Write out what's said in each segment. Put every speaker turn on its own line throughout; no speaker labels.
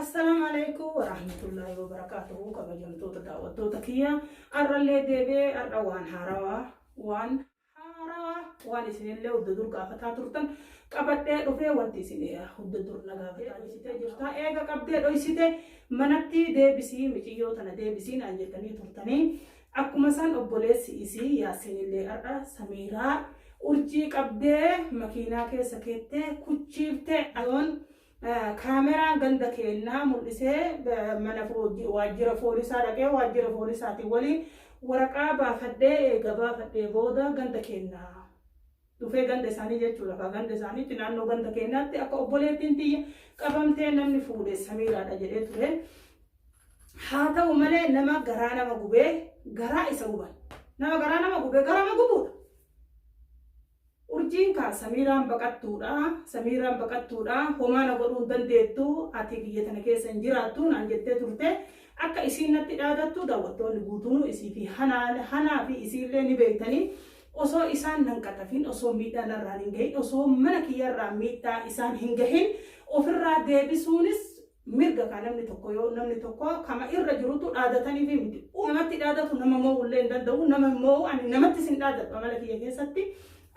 السلام عليكم ورحمة الله وبركاته. كبجمتو تداوتو تكيا الرلي ديبي الروان حاروا وان سنين اللي وددور قافتا ترتن قبضة رفي وانتي سنين وددور نقافتا جسيتي جرتا ايغا قبضة رويسيتي منتي ديبسي مجيو تنا ديبسي نانجتني ترتني اكو مسان أبوليس إيسي ياسين اللي أرى سميرا urjii qabdee makiinaa keessa keettee kuchiiftee adoon kaameraan ganda kennaa mul'isee mana waajjira poolisaa dhaqee waajjira poolisaatiin waliin waraqaa baafadhee gabaafadhee booda ganda kennaa dhufee ganda isaanii jechuudha. Ganda isaaniitti naannoo ganda kennaatti akka obboleettiin tiyya qabamtee namni fuudhee Samiiraadha jedhee ture. Haa ta'u malee nama garaa nama gubee garaa isa guban nama garaa nama gubee garaa nama gubuudha. Urjiin ka Samiiraan baqattuudha homaana godhuu dandeettu ati biyya tana keessa hin jiraattu naan jettee turte akka isiin natti dhaadattu daawwattoonni guutuun isii fi hanaa fi isiillee ni beektanii osoo isaan nan qatafin osoo miidhaan irraan hin gahin osoo mana kiyyarraa miidhaa isaan hin gahin ofirraa deebisuunis mirga ka namni tokko yoo namni tokko kama irra jirutu dhaadatanii fi miti namatti dhaadatu nama mo'ullee hin danda'u nama mo'u ani namatti sin dhaadatu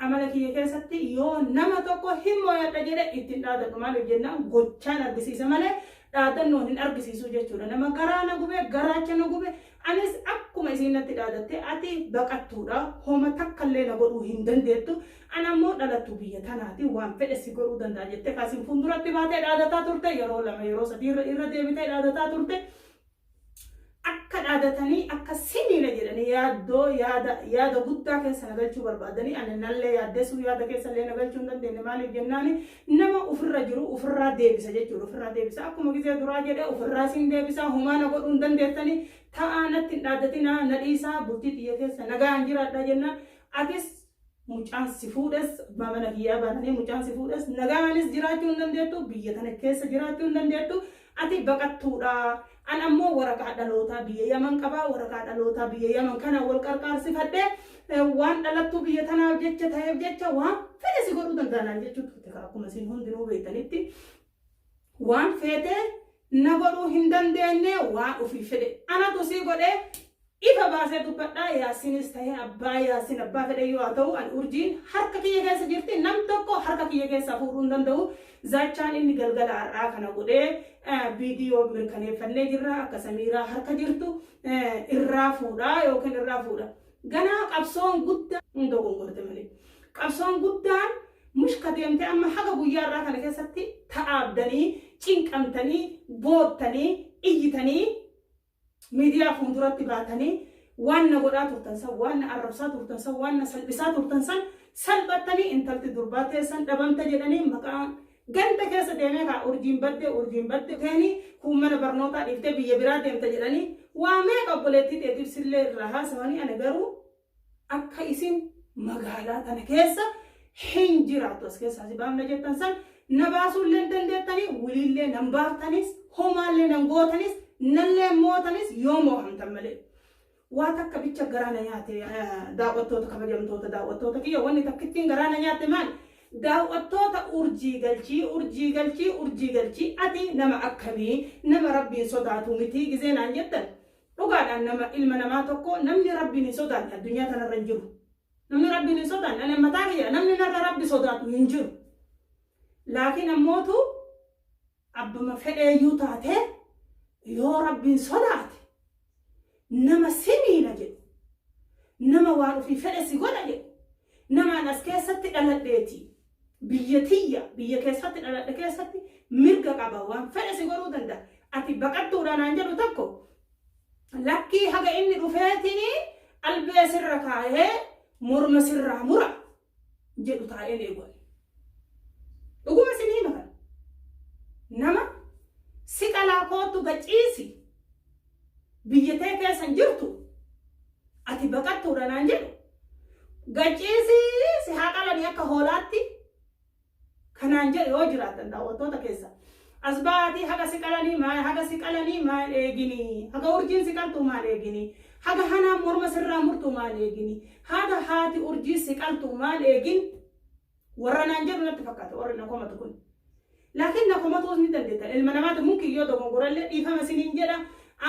amala kiyya keessatti yoo nama tokko himmoyadha jedhe ittiin dhaadatu maaliif jennaan gochaan argisiisa malee dhaadannoon hin argisiisu jechuudha. Nama garaa na gube garaacha na gube anis akkuma isiin natti dhaadatte ati baqattuudha homa takkallee na godhuu hin dandeettu ana ammoo dhalattu biyya tanaati waan fedhe si godhuu danda'a jette kaasiin fuulduratti baatee dhaadataa turte yeroo lama yeroo sadii irra deebitee dhaadataa turte. Akka dhaadatanii akka siniina jedhanii yaada guddaa keessa nagalchuu barbaadanii ani nallee yaaddeessu yaada keessallee nagalchuu hin dandeenye maaliif jennaani nama ofirra jiru ofirraa deebisa jechuudha. Ofirraa deebisa akkuma gisee duraa jedhee ofirraa siin deebisa homaana godhuu hin dandeettanii ta'aa natti hin dhaadatinaa na dhiisaa bultii xiyya keessa nagaan jiraadha jennaan atis mucaan si fuudhes mana kiyyaa bananii mucaan si fuudhes nagaanis jiraachuu hin dandeettu biyya kana keessa jiraachuu hin dandeettu ati baqattuudha. An ammoo waraqaa dhalootaa biyya Yaman qabaa waraqaa dhalootaa biyya Yaman kana wal qarqaarsifadhee waan dhalattuu biyya tanaaf jecha ta'eef jecha waan fedhe si godhuu danda'an jechuudha. Akkuma isin hundinuu beektanitti waan feete na godhuu hin dandeenye waan ofii fedhe anatu si godhee ifa baasee dubbadhaa yaasinis ta'ee abbaa yaasin abbaa fedhe yoo ta'u an urjiin harka kiyya keessa jirti nam tokko harka kiyya keessa fuudhuu hin danda'u. Zaachaan inni galgala har'aa kana godhee viidiyoo mirkaneeffannee jirra akka Samiiraa harka jirtu irraa fuudhaa yookiin irraa fuudha. Ganaa qabsoon guddaan hin dogongorte malee qabsoon guddaan mushka deemtee amma haga guyyaa irraa kana keessatti ta'aabdanii cinqamtanii boottanii iyyitanii miidiyaa fuulduratti baatanii waan na godhaa turtan san waan na arrabsaa turtan san waan na salphisaa turtan san salphattanii intalti durbaa teessan dhabamta jedhanii maqaan ganda keessa deemee kaa urjiin badde teeni kun mana barnootaa dhiiftee biyya biraa deemta jedhanii waa meeqa obboleettii teetiif sillee irraa haasawanii ani garuu akka isin magaalaa tana keessa hin jiraattu as keessaa si baamna jettan san na baasuullee hin dandeettanii wiliillee nan baaftanis homaallee nan gootanis nallee mootanis yoo moohamtan malee. Waa takka bicha garaana nyaate daawwattoota kabajamtoota daawwattoota kiyya wanni takkittiin garaana nyaate maali? Daawwattoota urjii galchii ati nama akkamii nama rabbiin sodaatu miti gisee naan jettan dhugaadhaan nama ilma namaa tokko namni rabbiin hin sodaanne addunyaa kanarra hin jiru. Namni rabbiin hin sodaanne ani mataa kiyya namni narra rabbi sodaatu hin jiru. Laakiin ammootu abbuma fedheeyyuu taate yoo rabbiin sodaate nama simiina jedhu nama waan ofii fedhe si godha jedhu namaan as keessatti dhaladheeti biyya keessatti dhaladhe keessatti mirga qaba waan fedhe si godhuu danda'a. Ati baqattuudha naan jedhu tokko lakkii haga inni dhufeetini albee sirra kaayee morma sirraa mura jedhu taa'ee eeguun dhuguma sinii makan nama si qalaa kootu gaciisi biyya tee keessan jirtu ati baqattuudha naan jedhu gaciisi si haa qalanii akka hoolaatti kanaan jedhe yoo jiraatan daawwattoota keessa asbaatii haga si qalanii maal eegini haga urjiin si qaltu maal eegini haga hanaan morma sirraa murtu maal eegini haga haati urjii si qaltu maal eegin warra naan jedhu natti fakkaata warri na komatu kun لكن نكما توزني دندتا المنامات ممكن يودو مقرل إفهم سنين جدا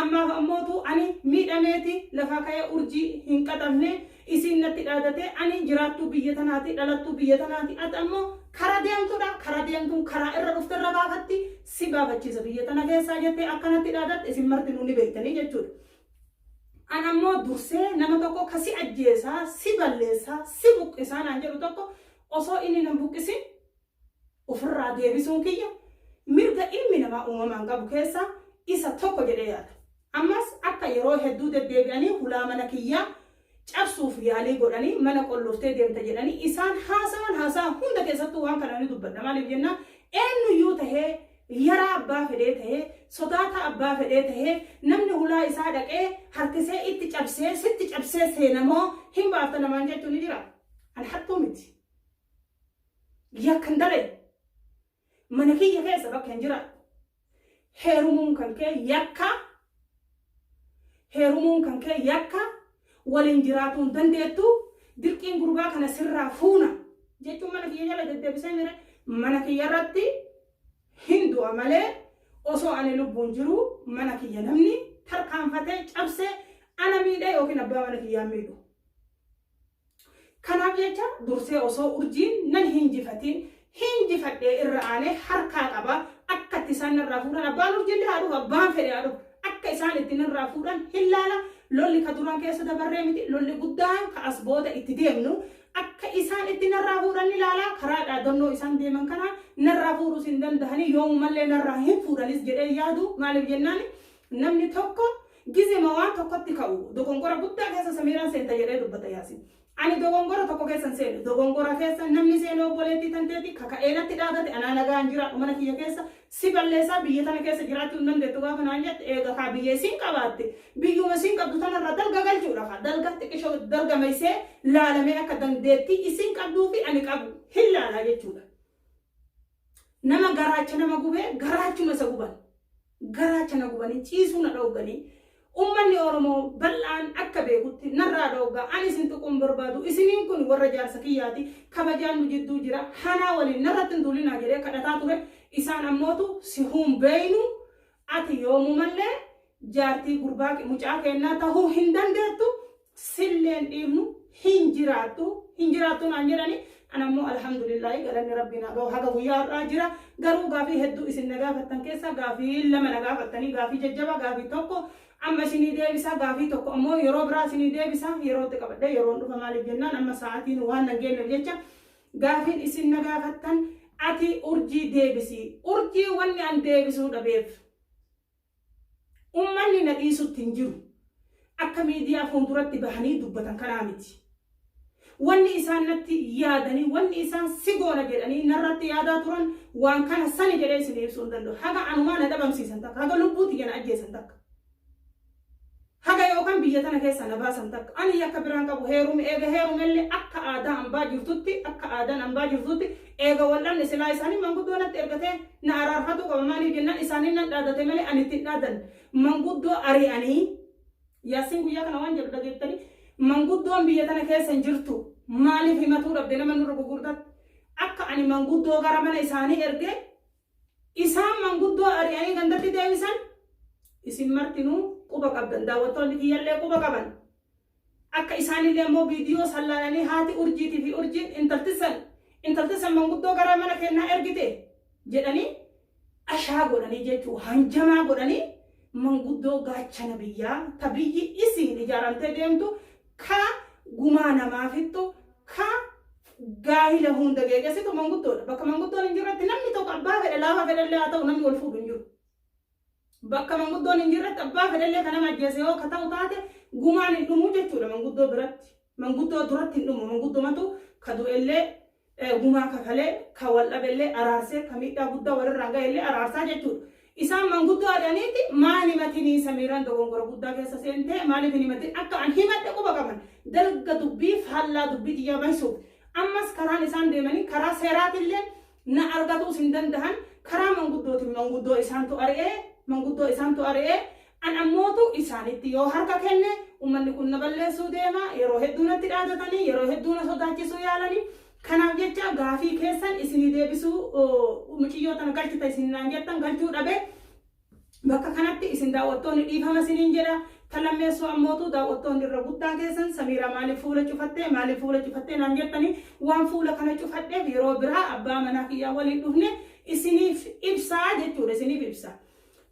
أما أموتو أني ميد أميتي لفاكايا أرجي هنكتمني إسين نتي دادتي أني جراتو بيتناتي دلتو بيتناتي أتأمو كرا ديامتو كرا إرى رفتر ربافتي سبابة چيزا بيتنا كيسا جتي أكناتي دادت إسين مرتنوني بيتني جتشود أنا مو درسي نما توكو كسي أجيسا سباليسا سبوك إسان أنجلو توكو أصو إني نمبوك إسين وفرا ديبسون كيا مرغا إلمي نما أممان قبو كيسا إسا توكو جريات أماس أكا يرو هدو ديبياني هلا منكيا cabsuuf yaalii godhanii mana qolloftee deemta jedhanii isaan haasaa hunda keessattuu waan kanaan dubbanna maaliif jenna eenyuyyuu tahee yara abbaa fedhee tahee sodaata abbaa fedhee tahee namni hulaa isaa dhaqee harkisee itti cabsee sitti cabsee seenamoo hin baafta namaan jechuun ni jira an hattuu miti yakkan dalee mana kiyya keessa bakka hin jira heerumuun kan kee yakka walin jiraatuun dandeettu dirqiin gurbaa kana sirraa fuuna jechuun mana kiyya jala deddeebisee mire mana kiyya irratti hin du'a malee osoo ani lubbuun jiru mana kiyya namni tarkaanfatee cabsee ana miidhee yookiin abbaa mana kiyyaa miidhu. Kanaaf jecha dursee osoo urjiin nan hinjifadhee irra aanee harkaa qaba akka itti isaan irraa fuudhan abbaan urjiillee haa dhufu abbaan fedhe haa dhufu akka isaan ittiin irraa fuudhan hin laala. Lolli ka duraan keessa dabarree miti lolli guddaan ka as booda itti deemnu akka isaan itti narraa fuudhan ilaalaa karaa dhaadannoo isaan deeman kana narraa fuudhus hin dandahanii yoomumallee narraa hin fuudhanis jedhee yaadu maaliif jennaan namni tokko gizima waan tokkotti ka'u dogongora guddaa keessa Samiiraan seenta jedhee dubbata Yaasin. Ani dogongora tokko keessan seenu dogongora keessa namni seenuu obboleettii tanteeti kaka'eenatti dhaabate anaa nagaan jiraadhu mana kiyya keessa si balleessaa biyya tana keessa jiraachuu hin dandeettu gaafa naan jette eega kaa biyyee siin qabaatte biyyuma siin qabdu tanarraa dalga galchuudha dalga xiqqishoo dargameessee laalamee akka dandeettii isiin qabduu fi ani qabu hin laalaa jechuudha. Nama garaacha nama gubee garaachuma isa guban garaacha na gubanii ciisuu na dhooganii ummanni Oromoo bal'aan akka beekutti narraa dhooggaa ani isin tuquun barbaadu isiniin kun warra jaarsa kiyyaati kabajaan nu jidduu jira hanaa waliin narratti hin tulinaa jedhee kadhataa ture isaan ammootu si humbeeynu ati yoomumallee jaartii gurbaa mucaa kennaa tahuu hin dandeettu silleen dhiibnu hin jiraattu naan jedhani anammoo alhamdulillahi galanni rabbiin haa ga'u haga guyyaa irraa jira garuu gaafii hedduu isin na gaafattan keessa gaafii lama na gaafattanii gaafii jajjaba gaafii tokko amma isinii deebisa gaafii tokko ammoo yeroo biraa isinii deebisa yerootti qabadde yeroon dhufa maaliif jennaan amma sa'aatiin waan nageenyeef jecha gaafiin isin na gaafattan ati urjii deebisi urjii wanni an deebisuu dhabeef ummanni na dhiisutti hin jiru akka miidiyaa fuulduratti bahanii dubbatan kanaa miti. Wanni isaan natti yaadanii wanni isaan sigoona jedhanii narratti yaadaa turan waan kana sani jedhee isin ibsuu hin danda'u haga anumaa na dhabamsiisan takka haga lubbuutti yana ajjeesan takka haga yookaan biyya tana keessa na baasan takka ani akka biraan qabu heerumellee akka aadaa hambaa jirtutti eega wal'aanni silaa isaanii manguddoo natti ergatee na araarfatu qaba maaliif jennaan isaanii nan dhaadate malee ani ittiin dhaadan manguddoo ari'anii Yaasin guyyaa kana waan jedhu dhageettanii manguddoon biyya tana keessa hin jirtu maaliif himatuu dhabde nama nurra gurguddatti akka ani manguddoo gara mana isaanii erge isaan manguddoo ari'anii gandatti deebisan isin martinuu quba qabdan daawwattoonni kiyyallee quba qaban akka isaanillee immoo viidiyoo sallaalanii haati urjiitii fi urjiin intaltisan manguddoo gara mana kennaa ergite jedhanii ashaa godhanii jechuu hanjamaa godhanii manguddoo gaachana biyyaa ta biyyi isiin ijaaramtee deemtu ka gumaa namaafittu ka gaahila hunda geegesitu manguddoodha bakka manguddoon hin jirretti namni tokko abbaa fedhe laafa fedhellee haa ta'u namni wal fuudhu hin jiru bakka manguddoon hin jirretti abbaa fedhellee kan nama ajjeese yoo ka ta'u taate gumaan hin dhumu jechuudha manguddoo biratti manguddoo duratti hin dhumu manguddomatu ka du'ellee gumaa kafalee ka wal dhabellee araarsee ka miidhaa guddaa walirraan ga'ellee araarsaa jechuudha. Isaan manguddoo adaniiti maali matinii Samiiraan dogongora guddaa keessa seentee maaliif hin himatin akka an himadhe quba qaban dalga dubbii faallaa dubbii xiyyaa baay'isuuf ammas karaan isaan deemanii karaa seeraatillee na argatuus hin dandahan karaa manguddootiin manguddoo isaantu ari'ee an ammootu isaanitti yoo harka kenne ummanni kun na balleessuu deema yeroo hedduu natti dhaadatanii yeroo hedduu na sodaachisuu yaalanii Kanaaf jecha gaafii keessan isinii deebisuu muciyyoo tana galchita isin naan jettan galchuu dhabe bakka kanatti isin daawwattoonni dhiifama isiniin jedha. Talammeessoo ammootu daawwattoonni irra guddaan keessan Samiira maaliif fuula cufattee naan jettanii waan fuula kana cufadheef yeroo biraa abbaa manaa kiyyaa waliin dhufne isiniif ibsaa jechuudha isiniif ibsa.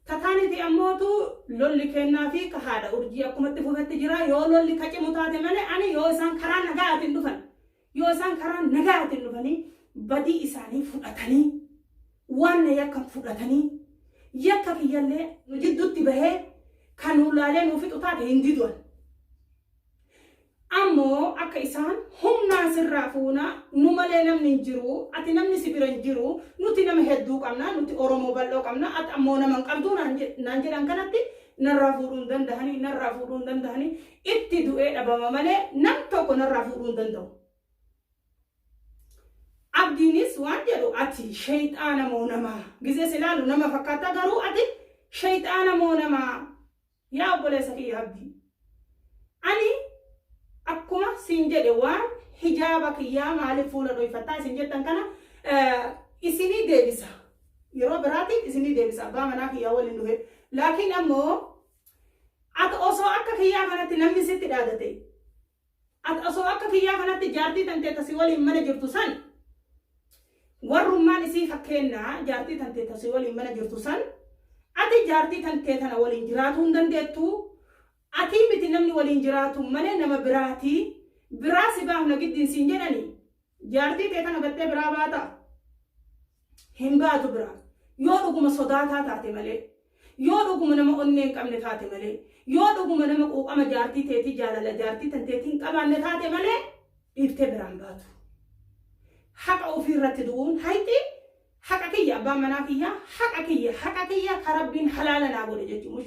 Tataaniti ammootu lolli kennaa fi haadha urjii akkumatti fufatti jira yoo lolli kacimu taate malee ani yoo isaan karaa nagaatiin dhufan yoo isaan karaa nagaatiin dhufanii badii isaanii fudhatanii waan yakka fudhatanii yakka kiyyallee jidduutti bahee kan ulaalee nuuf fixu taate hin diduan. Ammoo akka isaan humnaan sirraa fuuna nu malee namni hin jiru ati namni si bira hin jiru nuti nama hedduu qabna nuti Oromoo bal'oo qabna ati ammoo nama hin qabdu naan jedhan kanatti narraa fuudhuu hin dandahanii itti du'ee dhabama malee nam tokko narraa fuudhuu hin danda'u. Abdiinis waan jedhu ati shayxaana moo namaa gizee silaalu nama fakkaata garuu ati shayxaana moo namaa yaa obboleessa kiyya abdii. Ani akkuma siin jedhe waan hijaaba kiyyaa maaliif fuula dhoyfattaa isin jettan kana isinii deebisa. Yeroo biraatiif isinii deebisa abbaa manaa kiyyaa waliin dhufe. Laakiin ammoo ati osoo akka kiyyaa kanatti namni sitti dhaadate ati osoo akka kiyyaa kanatti jaartii tantee tasii waliin mana jirtu san warrummaan isii fakkeenyaa jaartii tantee tasii waliin mana jirtu san ati jaartii tantee tana waliin jiraatuu hin dandeettu. Ati miti namni waliin jiraatu malee nama biraati biraa si baafna giddiin siin jedhani jaartii tee kana gattee biraa baata hin baatu biraa yoo dhuguma sodaataa taate malee yoo dhuguma nama onnee hin qabne taate malee yoo dhuguma nama quuqama jaartii teetii jaalala jaartii tanteetii hin qabaanne taate malee dhiiftee biraan baatu. Haqa ofii irratti du'uun hayti haqa kiyya abbaan manaa kiyya haqa kiyya ka rabbiin halaala naa godhe jechuun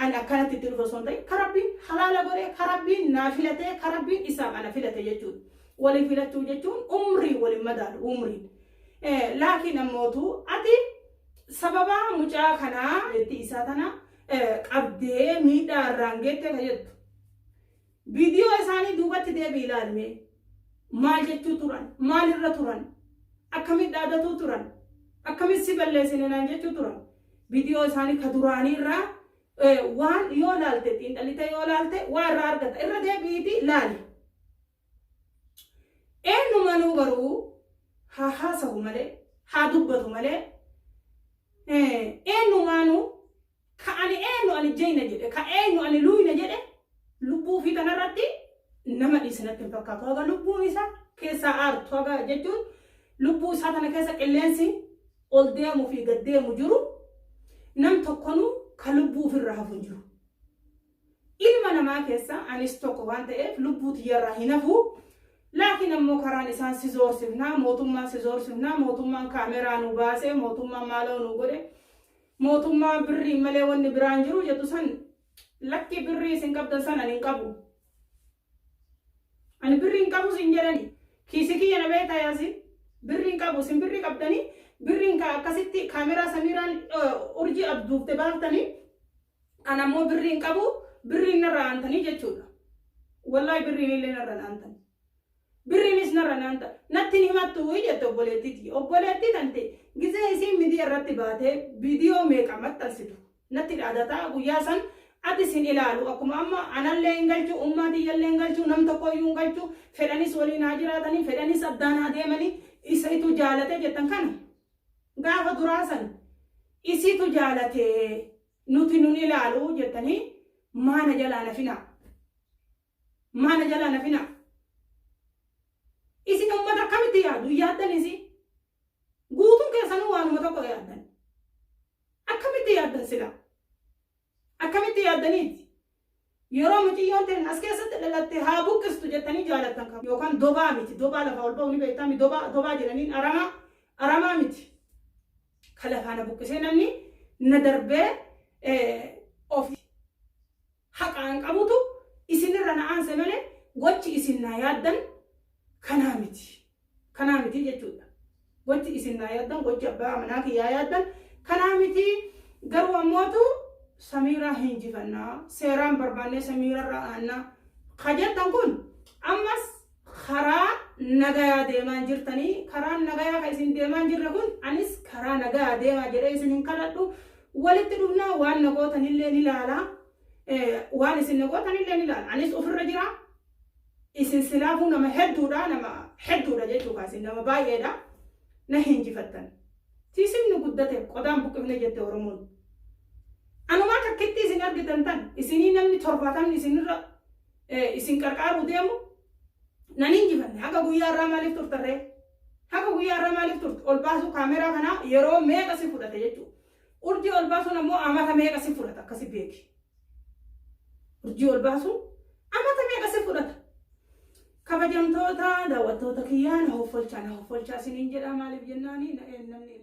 an akkanatti itti dhufa son ta'e karabbiin halaala godhee karabbiin naa filatee karabbiin isaaf ana filate jechuudha. Waliin filachuu jechuun umrii waliin madaalu umriin. Laakiin ammootu ati sababa mucaa kanaa jetti isaa tana qabdee miidhaa irraan geettee fayyaddu. Viidiyoo isaanii duubatti deebii ilaalme maal jechuu turan maalirra turan akkamitti dhaadatuu turan akkamitti si balleessine naan jechuu turan. Viidiyoo isaanii ka duraanii irraa waan yoo laalte xiinxalite yoo laalte waan irraa argata irra deebiiti laali. Eenyumanuu garuu haa haasawu malee haa dubbatu malee eenyumaanuu ka ani jeyna jedhe ka ani luuyna jedhe lubbuu fi kanarratti nama dhiisinatti hin fakkaatu. Haga lubbuun isaa keessaa aartu haga jechuun lubbuu isaa tana keessa qilleensi ol deemuu fi gad deemu jiru. Nam tokkonuu ka lubbuu ofirraa hafu hin jiru. Ilma namaa keessa anis tokko waan ta'eef lubbuu tiyyarraa hin hafu. Laakiin ammoo karaan isaan si zoorsifnaa mootummaan si zoorsifnaa mootummaan kaameraa nu baasee mootummaan maaloo nu godhe mootummaan birrii malee wanni biraan jiru jettu san lakki birrii isin qabdan san ani hin qabu. Ani birrii hin qabu sin jedhani kiisi kiyya na beektaa yaasi birrii hin qabu sin birrii qabdanii birriin ka akkasitti kaameraa Samiiraan urjii abduufte baaftanii an ammoo birriin qabu birriin narra aantanii jechuudha. Wallahi birriin illee narra aantanii. Birriinis narra aanta. Natti ni himattu jette obboleettii tante gizee isiin miidiyaa irratti baatee viidiyoo meeqa maxxansitu. Natti dhaadataa guyyaa san ati sin ilaalu akkuma amma anallee hin galchu ummaatiyyallee hin galchu nam tokkoyyuu hin galchu fedhanis waliin haa jiraatanii fedhanis addaan haa deemanii isatu jaalate jettan kana. Gaafa duraasan isitu jaalatee nuti nun ilaalu jettanii maana jalaa nafina. Isin ummata akkamitti yaaddu yaaddan isi guutuun keessanuu waanuma tokko yaaddan akkamitti yaaddan sila akkamitti yaaddaniiti yeroo muciyyoon ta'e as keessatti dhalatte haa buqqistu jettanii jaalattan qabu yookaan dobaa miti dobaa lafa ol ba'u ni beektaa dobaa jedhaniin aramaa miti. Kalafaana buqqisee namni na darbee ofi haqaan qabutu isinirra na aanse malee gochi isin naa yaaddan kanaa miti jechuudha. Gochi isin naa yaaddan gochi abbaa manaa kiyyaa yaaddan kanaa miti. Garuu ammootu Samiiraa hinjifannaa seeraan barbaannee Samiirarraa aannaa kajettan kun ammas karaa nagaya deemaa jirtanii karaan nagaya ka isin deemaa jirre kun anis karaa nagaya deemaa jedhee isin hin kadhadhu walitti dhufnaa waan nagootanillee ni ilaala waan isin nagootanillee ni ilaala anis ofirra jira isin silaafuu nama hedduudha jechuudha isin nama baay'eedha na hinjifattan tiisin nu guddate qodaan buqqifne jette Oromoon anumaa takkitti isin argitan tan isinii namni torbaatamni isinirra isin qarqaaru deemu nan hinjifanne haga guyyaa irraa maaliif turtarree haga guyyaa irraa maaliif turte ol baasu kaameraa kana yeroo meeqa si fudhate jechuudha urjii ol baasuun ammoo amata meeqa si fudhata akkasi beeki urjii ol baasuun amata meeqa si fudhata kabajamtoota daawwattoota kiyyaa na hoffolchaa isiniin jedha maaliif jennaani namni